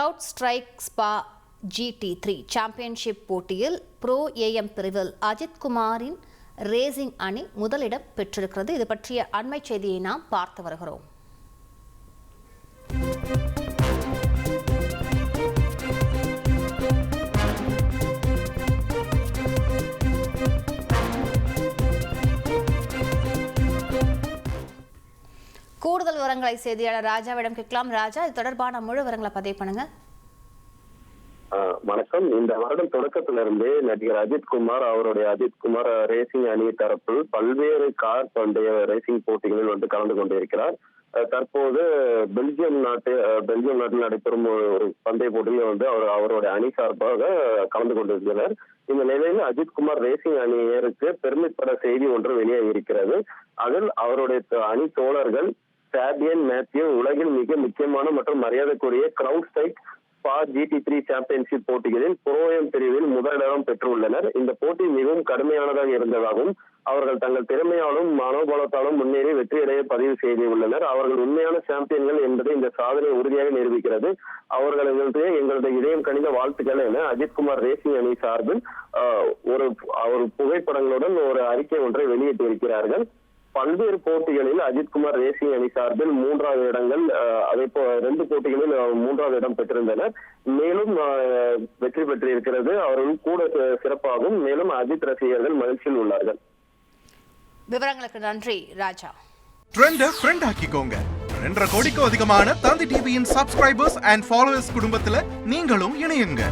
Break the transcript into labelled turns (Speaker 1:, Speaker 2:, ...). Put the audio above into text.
Speaker 1: Crowd strike Spa GT3 championship போட்டியில் pro AM பிரிவில் அஜித் குமாரின் ரேசிங் அணி முதலிடம் பெற்றிருக்கிறது. இது பற்றிய அண்மை செய்தியை நாம் பார்த்து வருகிறோம். கூடுதல் விவரங்களை செய்தியாளர் ராஜாவிடம் கேட்கலாம். ராஜா, இது தொடர்பான முழு விவரங்களை பதிவு பண்ணுங்க.
Speaker 2: வணக்கம். இந்த வருடம் தொடக்கத்திலிருந்தே நடிகர் அஜித்குமார் அவருடைய அஜித்குமார் ரேசிங் அணி தரப்பில் பல்வேறு கார் பந்தய ரேசிங் போட்டிகளில் கலந்து கொண்டிருக்கிறார். தற்போது பெல்ஜியம் நாட்டில் நடைபெறும் ஒரு பந்தய போட்டியில் அவருடைய அணி சார்பாக கலந்து கொண்டிருக்கிறார். இந்த நிலையில் அஜித்குமார் ரேசிங் அணியருக்கு பெருமைப்பட செய்தி ஒன்று வெளியாகி இருக்கிறது. அதில் அவருடைய அணி தோழர்கள் ஃபேபியன் மேத்யூ உலகில் மிக முக்கியமான மற்றும் மரியாதைக்குரிய crowd strike Spa GT3 championship போட்டிகளில் ப்ரோ-AM பிரிவில் முதலிடம் பெற்றுள்ளனர். இந்த போட்டி மிகவும் கடுமையானதாக இருந்ததாகவும் அவர்கள் தங்கள் திறமையாலும் மனோபலத்தாலும் முன்னேறி வெற்றியடைய பதிவு செய்துள்ளனர். அவர்கள் உண்மையான சாம்பியன்கள் என்பதை இந்த சாதனை உறுதியாக நிரூபிக்கிறது. அவர்களுக்கு எங்களது இதயம் கணித வாழ்த்துக்கள் என அஜித்குமார் ரேசிங் அணி சார்பில் ஒரு புகைப்படங்களுடன் ஒரு அறிக்கை ஒன்றை வெளியிட்டிருக்கிறார்கள். பல்வேறு போட்டிகளில் அஜித்குமார் ரேசிங் அணி சார்பில் 3வது இடங்கள், அதே போல 2 போட்டிகளில் 3வது இடம் பெற்றிருந்தனர். மேலும் வெற்றி பெற்றிருக்கிறது. அவர்கள் கூட சிறப்பாகும். மேலும் அஜித் ரசிகர்கள் மகிழ்ச்சியில் உள்ளார்கள்.
Speaker 1: விவரங்களுக்கு நன்றி ராஜா.
Speaker 3: ட்ரெண்ட ஃப்ரெண்ட் ஆக்கிக்கோங்க. 2.5 கோடிக்கும் அதிகமான தந்தி டிவியின் சப்ஸ்கிரைபர்ஸ் அண்ட் ஃபாலோவர்ஸ் குடும்பத்துல நீங்களும் இணையுங்க.